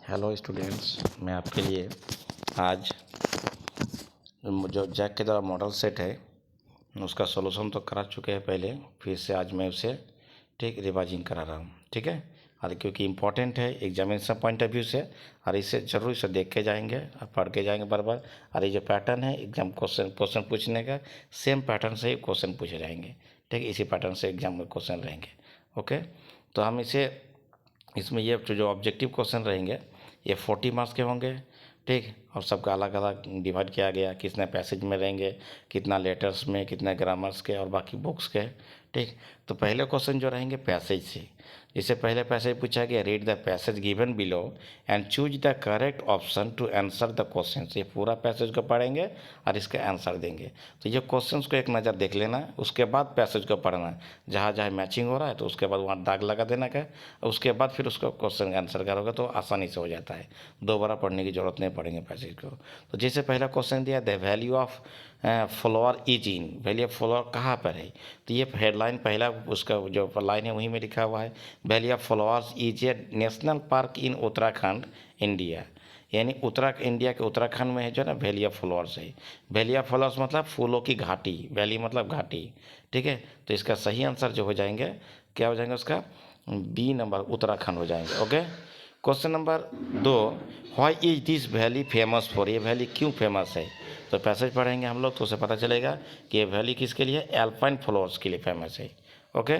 Hello students, मैं आपके लिए आज जो जैक के द्वारा मॉडल सेट है उसका सॉल्यूशन तो करा चुके हैं पहले। फिर से आज मैं उसे रिवाइजिंग करा रहा हूँ। ठीक है, और क्योंकि इम्पोर्टेंट है एग्जामिनेशन पॉइंट ऑफ व्यू से, और इसे जरूर इसे देख के जाएंगे और पढ़ के जाएंगे बार बार। और ये जो पैटर्न है एग्जाम क्वेश्चन पूछने का, सेम पैटर्न से ही क्वेश्चन पूछे जाएंगे। ठीक है, इसी पैटर्न से एग्जाम में क्वेश्चन रहेंगे। ओके, तो हम इसमें ये जो ऑब्जेक्टिव क्वेश्चन रहेंगे ये 40 मार्क्स के होंगे। ठीक, और सबका अलग अलग डिवाइड किया गया, कितने पैसेज में रहेंगे, कितना लेटर्स में, कितने ग्रामर्स के और बाकी बुक्स के। ठीक, तो पहले क्वेश्चन जो रहेंगे पैसेज से। इससे पहले पैसेज पूछा गया, read the passage given below and choose the correct option to answer the question. ये पूरा पैसेज को पढ़ेंगे और इसका आंसर देंगे। तो ये क्वेश्चन को एक नज़र देख लेना, उसके बाद पैसेज को पढ़ना। जहाँ जहाँ मैचिंग हो रहा है तो उसके बाद वहाँ दाग लगा देना का, उसके बाद फिर उसको क्वेश्चन का आंसर करोगे तो आसानी से हो जाता है। दोबारा पढ़ने की जरूरत नहीं पड़ेगी पैसेज को। तो जैसे पहला क्वेश्चन दिया, the valley of flower is in, value of flower कहाँ पर है। तो ये हेडलाइन पहला उसका जो लाइन है वहीं में लिखा हुआ है, value of flowers is a national park in Uttarakhand India. यानी इंडिया के उत्तराखंड में है जो ना वैली ऑफ फ्लावर्स है। वैली ऑफ फ्लावर्स मतलब फूलों की घाटी, वैली मतलब घाटी। ठीक है, तो इसका सही आंसर जो हो जाएंगे क्या हो जाएंगे, उसका बी नंबर उत्तराखंड हो जाएंगे। Okay, question number 2, why is this valley famous for, ये वैली क्यों फेमस है। तो पैसेज पढ़ेंगे हम लोग तो उसे पता चलेगा कि ये वैली किसके लिए, एल्पाइन फ्लावर्स के लिए फेमस है। ओके,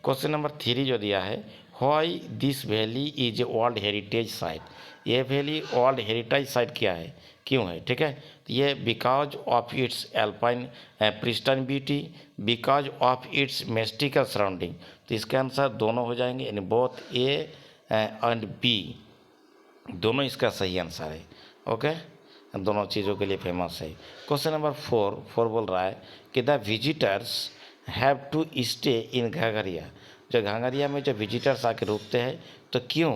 क्वेश्चन नंबर 3 जो दिया है, why this valley is a world heritage site, ये वैली वर्ल्ड हेरिटेज साइट क्या है, क्यों है। ठीक है, तो ये because of its alpine pristine beauty, because of its mystical surrounding. तो इसके आंसर दोनों हो जाएंगे, यानी बोथ ए एंड बी दोनों इसका सही आंसर है। ओके, दोनों चीज़ों के लिए फेमस है। क्वेश्चन नंबर 4 बोल रहा है कि the visitors have to stay in Ghangaria, जो घाघरिया में जो विजिटर्स आके रुकते हैं तो क्यों,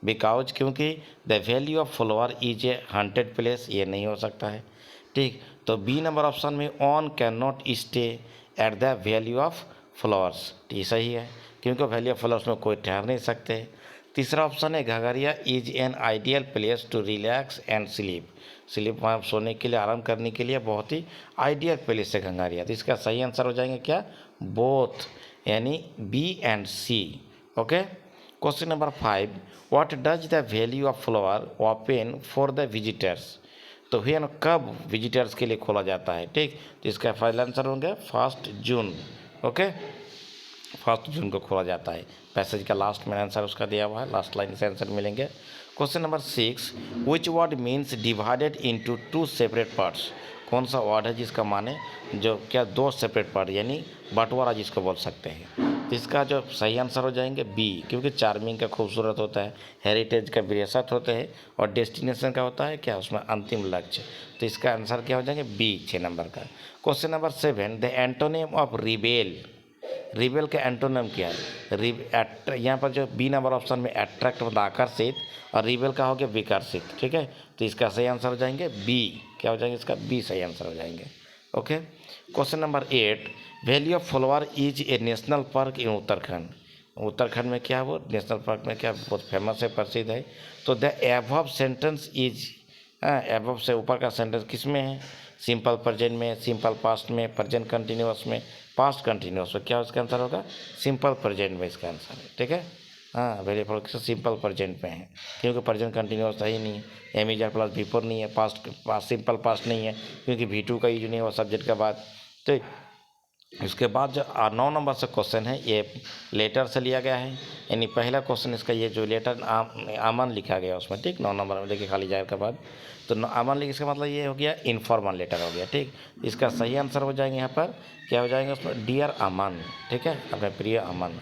बिकॉज क्योंकि the valley of flower is a haunted place, ये नहीं हो सकता है। ठीक, तो बी नंबर ऑप्शन में on can not stay at the valley of flowers, ये सही है क्योंकि वैल्यू ऑफ फ्लावर्स में कोई ठहर नहीं सकते। तीसरा ऑप्शन है Ghangaria is an ideal place to relax and sleep वहाँ सोने के लिए, आराम करने के लिए बहुत ही आइडियल प्लेस है घाघरिया। तो इसका सही आंसर हो जाएंगे क्या, बोथ, यानी B and C. Okay, question number 5, what does the valley of flower open for the visitors, तो वेन कब विजिटर्स के लिए खोला जाता है। ठीक, तो इसका फाइनल आंसर होंगे 1 जून। ओके, 1 जून को खोला जाता है। पैसेज का लास्ट में आंसर उसका दिया हुआ है, लास्ट लाइन से आंसर मिलेंगे। Question number 6, which word means divided into 2 separate parts, कौन सा वर्ड है जिसका माने जो क्या 2 सेपरेट पार्ट, यानी बंटवारा जिसको बोल सकते हैं। तो इसका जो सही आंसर हो जाएंगे बी, क्योंकि चार्मिंग का खूबसूरत होता है, हेरिटेज का विरासत होते हैं, और डेस्टिनेशन का होता है क्या, उसमें अंतिम लक्ष्य। तो इसका आंसर क्या हो जाएंगे बी, 6 नंबर का। Question number 7, the antonym of rebel, rebel का एंटोनिम क्या है। यहाँ पर जो बी नंबर ऑप्शन में अट्रैक्ट मतलब आकर्षित, और रिबेल का हो गया विकर्षित। ठीक है, तो इसका सही आंसर हो जाएंगे बी, क्या हो जाएंगे इसका बी सही आंसर हो जाएंगे। Okay, question number 8, valley of flower is a national park इन उत्तराखंड, उत्तराखंड में क्या है वो नेशनल पार्क में क्या बहुत फेमस है, प्रसिद्ध है। तो the above sentence is, above से ऊपर का सेंटेंस किस में है, सिंपल प्रेजेंट में, सिंपल पास्ट में, प्रेजेंट कंटिन्यूअस में, पास्ट कंटिन्यूअस में, क्या इसका आंसर होगा सिंपल प्रेजेंट में इसका आंसर है। ठीक है, हाँ वेरी सिंपल प्रेजेंट में है, क्योंकि प्रेजेंट कंटिन्यूअस है ही नहीं है, एम इज प्लस बिफोर नहीं है, पास्ट सिंपल पास्ट नहीं है क्योंकि V2 का यूज नहीं हुआ सब्जेक्ट के बाद। तो इसके बाद जो 9 नंबर से क्वेश्चन है ये लेटर से लिया गया है, यानी पहला क्वेश्चन इसका ये जो लेटर आमन लिखा गया उसमें। ठीक, 9 नंबर में देखिए खाली जाए के बाद, तो आमन लिख, इसका मतलब ये हो गया इनफॉर्मल लेटर हो गया। ठीक, इसका सही आंसर हो जाएंगे यहाँ पर क्या हो जाएंगे उसमें, डियर अमन। ठीक है, अपने प्रिय अमन।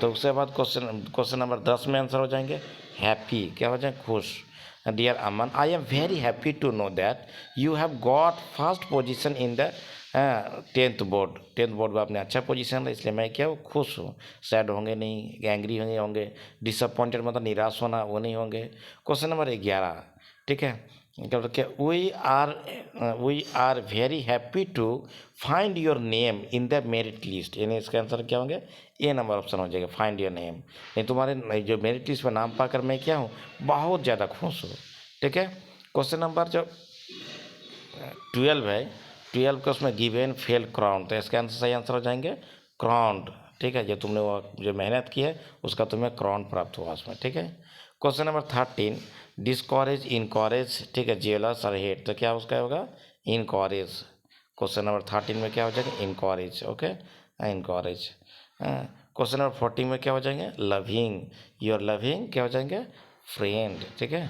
तो उसके बाद क्वेश्चन नंबर 10 में आंसर हो जाएंगे हैप्पी, क्या हो जाए खुश। Dear Aman, I am very happy to know that you have got first position in the 10th board में आपने अच्छा पोजीशन है, इसलिए मैं क्या हूँ खुश हूँ। सैड होंगे नहीं, एंग्री होंगे, डिसअपॉइंटेड मतलब निराश होना वो नहीं होंगे। क्वेश्चन नंबर 11, ठीक है, क्या, we are very happy to find your name in the merit list, यानी इसका आंसर क्या होंगे, ए नंबर ऑप्शन हो जाएगा, फाइंड योर नेम, यानी तुम्हारे जो मेरिट लिस्ट में नाम पाकर मैं क्या हूँ, बहुत ज़्यादा खुश हूँ। ठीक है, क्वेश्चन नंबर जो 12 है, 12 का उसमें गिवन फेल क्राउन, तो इसका आंसर सही आंसर हो जाएंगे क्राउंड। ठीक है, जो तुमने वो जो मेहनत की है उसका तुम्हें क्राउन प्राप्त हुआ उसमें। ठीक है, क्वेश्चन नंबर 13, डिस्कॉरेज, इनकॉरेज, ठीक है, जेलस और हेट, तो क्या उसका होगा, इनकॉरेज। क्वेश्चन नंबर 13 में क्या हो जाएगा, इनकॉरेज। ओके, इनकॉरेज। क्वेश्चन नंबर 14 में क्या हो जाएंगे, लविंग, यूर लविंग क्या हो जाएंगे, फ्रेंड। ठीक है,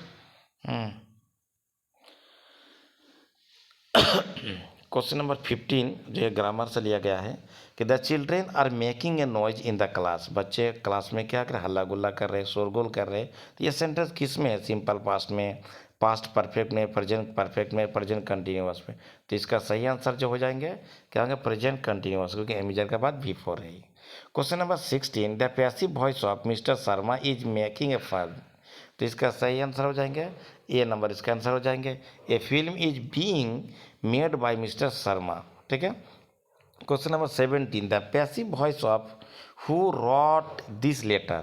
क्वेश्चन नंबर 15 जो है ग्रामर से लिया गया है कि the children are making a noise in the class, बच्चे क्लास में क्या कर रहे, हल्ला गुल्ला कर रहे, शोरगुल कर रहे। तो ये सेंटेंस किस में है, सिंपल पास्ट में, पास्ट परफेक्ट में, प्रेजेंट परफेक्ट में, प्रेजेंट कंटिन्यूअस में। तो इसका सही आंसर जो हो जाएंगे क्या होंगे, प्रेजेंट कंटिन्यूअस, क्योंकि एमिजर के बाद बिफोर है। Question number 16, the passive voice of Mr Sharma is making a fun, तो इसका सही आंसर हो जाएंगे ए नंबर, इसका आंसर हो जाएंगे a film is being made by mister Sharma. ठीक है, question number 17, the passive voice of who wrote this letter,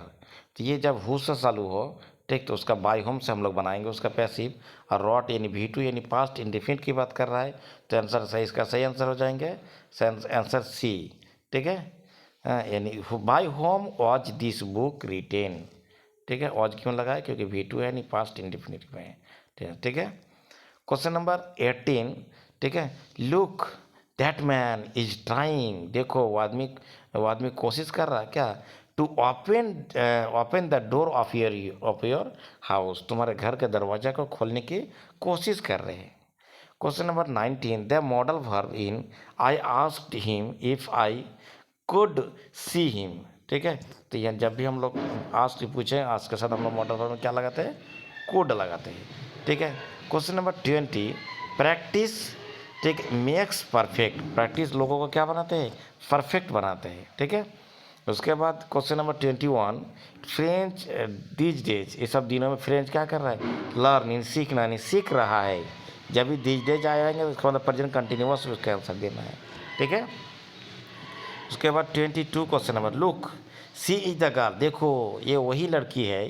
तो ये जब हु से चालू हो, ठीक, तो उसका बाय होम से हम लोग बनाएंगे उसका पैसिव, और रॉट यानी V2 यानी पास्ट इंडेफिनिट की बात कर रहा है, तो आंसर सही, इसका सही आंसर हो जाएंगे आंसर सी। ठीक है, यानी by whom was this book written. ठीक है, ऑज क्यों लगा है, क्योंकि V2 है यानी पास्ट इंडेफिनिट में है। ठीक है, क्वेश्चन नंबर 18, ठीक है, look that man is trying, देखो वो आदमी कोशिश कर रहा है क्या, to open the door of your house, तुम्हारे घर के दरवाजा को खोलने की कोशिश कर रहे हैं। Question number 19, the modal verb in I asked him if I could see him. ठीक है, तो यह जब भी हम लोग आज की पूछें, आज के साथ हम लोग मॉडल वर्ब में क्या लगाते हैं, कुड लगाते हैं। ठीक है, क्वेश्चन नंबर 20, प्रैक्टिस, ठीक, मेक्स परफेक्ट, प्रैक्टिस लोगों को क्या बनाते हैं, परफेक्ट बनाते हैं। ठीक है, उसके बाद question number 21, French these days, ये सब दिनों में फ्रेंच क्या कर रहा है, लर्न, इन सीखना, नहीं सीख रहा है। जब भी दीज डेज आएंगे तो उसके बाद प्रेजेंट कंटिन्यूअस उसका आंसर देना है। ठीक है, उसके बाद 22 question number, look she is the girl, देखो ये वही लड़की है,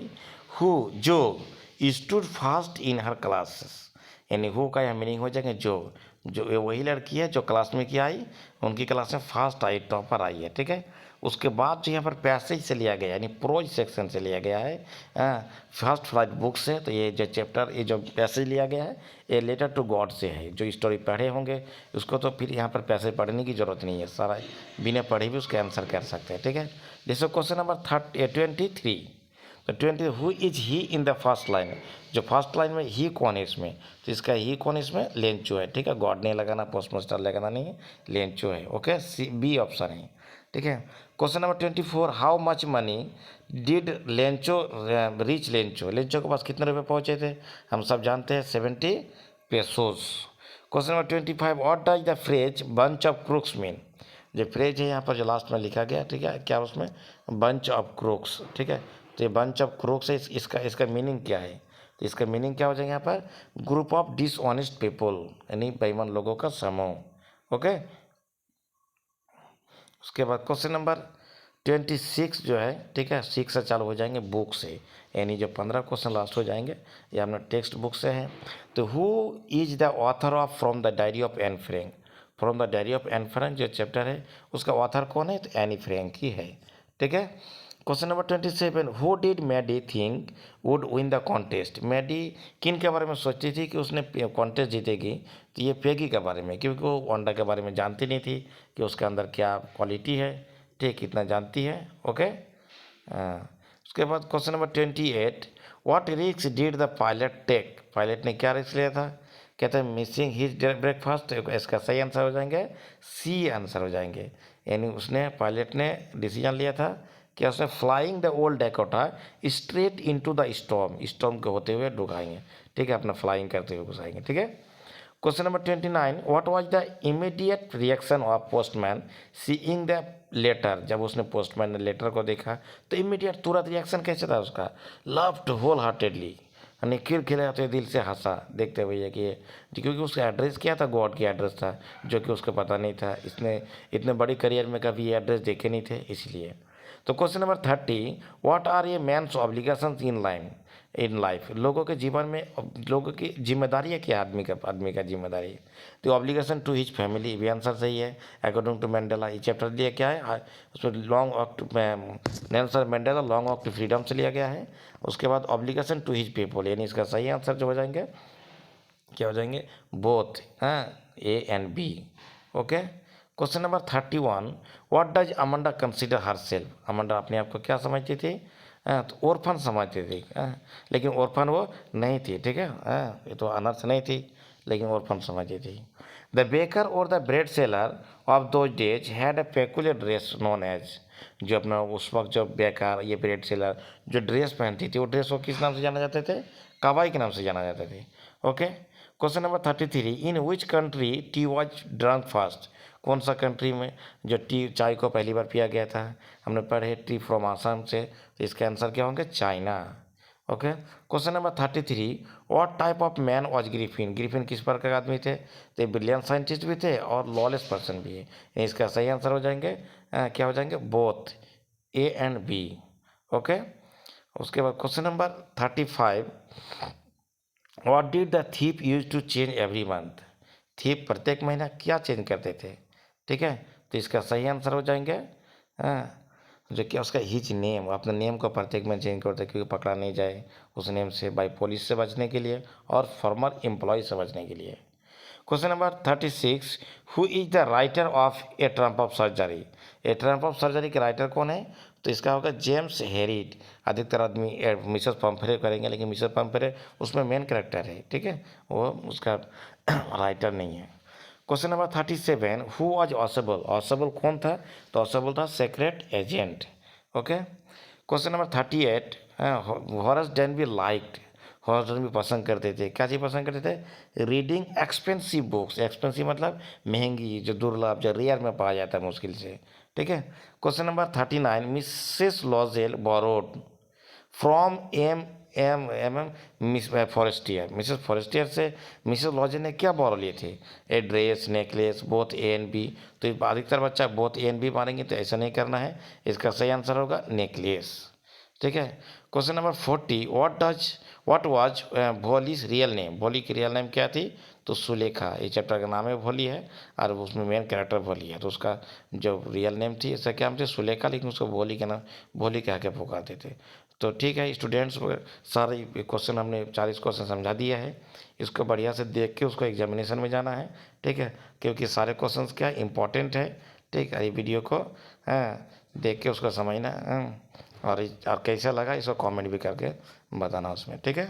हु जो stood first in her classes, यानी हु का यह मीनिंग हो जाएगा जो ये वही लड़की है जो क्लास में क्या आई, उनकी क्लास में फास्ट आई, टॉपर आई है। ठीक है, उसके बाद जो यहाँ पर पैसेज से लिया गया यानी प्रोज सेक्शन से लिया गया है, फर्स्ट फ्लाइट बुक से, तो ये जो चैप्टर, ये जो पैसेज लिया गया है, ये लेटर टू गॉड से है। जो स्टोरी पढ़े होंगे उसको तो फिर यहाँ पर पैसेज पढ़ने की जरूरत नहीं है, सारा बिना पढ़े भी उसके आंसर कर सकते हैं। ठीक है, जैसे क्वेश्चन नंबर 23, तो 20, who is he in the first line, जो फर्स्ट लाइन में ही कौन है इसमें, तो इसका ही कौन है इसमें, लेंचो है। ठीक है, गॉड नहीं लगाना, पोस्ट मास्टर लगाना नहीं है, लेंचो है। ओके, बी ऑप्शन है। ठीक है, question number 24, how much money did Lencho reach, Lencho के पास कितने रुपए पहुंचे थे, हम सब जानते हैं 70 pesos. Question number 25, what does the phrase bunch of crooks mean, जो फ्रेज है यहाँ पर जो लास्ट में लिखा गया, ठीक है, क्या उसमें, बंच ऑफ क्रूक्स। ठीक है, तो ये बंच ऑफ क्रूक्स है, इसका मीनिंग क्या है, तो इसका मीनिंग क्या हो जाएगा यहाँ पर, ग्रुप ऑफ डिसऑनेस्ट पीपल, यानी बेईमान लोगों का समूह। ओके, उसके बाद क्वेश्चन नंबर 26 जो है, ठीक है, 6 से चालू हो जाएंगे बुक से, यानी जो 15 क्वेश्चन लास्ट हो जाएंगे ये अपना टेक्स्ट बुक से है। तो who is the author of from the diary of Anne Frank, from the diary of Anne Frank जो चैप्टर है उसका ऑथर कौन है, तो एनी फ्रैंक ही है। ठीक है, question number 27, who did Maddie think would win the contest, Maddie किन के बारे में सोचती थी कि उसने कॉन्टेस्ट जीतेगी, तो ये पेगी के बारे में, क्योंकि वो वांडा के बारे में जानती नहीं थी कि उसके अंदर क्या क्वालिटी है। ठीक, कितना जानती है। ओके, उसके बाद question number 28, what risk did the pilot take, pilot ने क्या रिस्क लिया था, कहते हैं मिसिंग हिज ब्रेकफास्ट, इसका सही आंसर हो जाएंगे सी आंसर हो जाएंगे, यानी उसने पायलट ने डिसीजन लिया था कि उसने flying the old Dakota straight into the storm के होते हुए डुगाएंगे। ठीक है, अपना फ्लाइंग करते हुए घुसाएंगे। ठीक है, question number 29, what was the immediate reaction of postman seeing the letter, जब उसने पोस्टमैन ने लेटर को देखा तो इमीडिएट तुरंत रिएक्शन कैसे था उसका, लव्ड होल हार्टेडली, निखिल खिला तो दिल से हंसा देखते भैया कि क्योंकि उसका एड्रेस क्या था, गॉड की एड्रेस था, जो कि उसको पता नहीं था। इसने इतने बड़ी करियर में कभी ये एड्रेस देखे नहीं थे इसलिए। तो question number 30, what are a man's obligations in life? लोगों के जीवन में लोगों की जिम्मेदारी है क्या? आदमी का जिम्मेदारी। तो ऑब्लिगेशन टू हिज फैमिली भी आंसर सही है अकॉर्डिंग टू मंडेला। ये चैप्टर दिया क्या है उसमें, long walk Nelson Mandela long walk to freedom से लिया गया है। उसके बाद ऑब्लिगेशन टू हिज पीपल, यानी इसका सही आंसर जो हो जाएंगे क्या हो जाएंगे, बोथ, हाँ, A and B. Okay. Question number 31, what does Amanda consider herself? Amanda अपने आप को क्या समझती थी? तो ओरफन समझती थी, लेकिन ओरफन वो नहीं थी, ठीक है, ये तो अनर्थ नहीं थी, लेकिन ओरफन समझती थी। द बेकर और the bread seller of those days had a peculiar dress known as. जो अपना उस वक्त जो बेकर, ये ब्रेड सेलर जो ड्रेस पहनती थी, वो ड्रेस को किस नाम से जाना जाते थे? कवाई के नाम से जाना जाते थे। Okay. Question number 33, in which country T was drunk first? कौन सा कंट्री में जो टी चाय को पहली बार पिया गया था? हमने पढ़े टी फ्रॉम आसाम से, तो इसका आंसर क्या होंगे? China. Okay. Question number 33, what type of man was Griffin? Griffin किस प्रकार के आदमी थे? तो ब्रिलियंट साइंटिस्ट भी थे और लॉलेस पर्सन भी है। इसका सही आंसर हो जाएंगे क्या हो जाएंगे? Both, A and B. Okay. उसके बाद question number 35, what did the thief use to change every month? Thief प्रत्येक महीना क्या चेंज करते थे? ठीक है, तो इसका सही आंसर हो जाएंगे जो कि उसका हिज नेम, अपने नेम को प्रत्येक में चेंज करते क्योंकि पकड़ा नहीं जाए उस नेम से, बाई पुलिस से बचने के लिए और फॉर्मर एम्प्लॉय से बचने के लिए। Question number 36, who is the writer of A Trump of surgery? A Trump of surgery के राइटर कौन है? तो इसका होगा जेम्स हेरिड। अधिकतर आदमी मिसेस पम्फरे करेंगे, लेकिन मिसेस पम्फरे उसमें मेन कैरेक्टर है, ठीक है, वो उसका राइटर नहीं है। Question number 37, who was Ausable? Ausable कौन था? तो ऑसेबल था secret agent. Okay. Question number 38, Horace Danby liked? Horace Danby पसंद करते थे, क्या चीज़ पसंद करते थे? Reading expensive books. एक्सपेंसिव मतलब महंगी, जो दुर्लभ, जो रेयर में पाया जाता है मुश्किल से, ठीक है। Question number 39, Mrs Loisel borrowed from Miss Forestier? Mrs Forestier से मिसेस लॉजेल ने क्या बोरो लिए थे? A dress, necklace, both A and B. तो अधिकतर बच्चा बोथ ए एंड बी मारेंगे, तो ऐसा नहीं करना है। इसका सही आंसर होगा नेकलेस, ठीक है। Question number 40, what was Bholi's real name? भोली की रियल नेम क्या थी? तो सुलेखा। ये चैप्टर का नाम है भोली है, और उसमें मेन कैरेक्टर भोली है, तो उसका जो रियल नेम थी इसका क्या नाम थे? सुलेखा, लेकिन उसको भोली के नाम, भोली कह के पुकारते थे। तो ठीक है स्टूडेंट्स, सारे क्वेश्चन हमने 40 क्वेश्चन समझा दिया है। इसको बढ़िया से देख के उसको एग्जामिनेशन में जाना है, ठीक है, क्योंकि सारे क्वेश्चन क्या इंपॉर्टेंट है, ठीक है। ये वीडियो को देख के उसको समझना, और कैसा लगा इसको कमेंट भी करके बताना उसमें, ठीक है।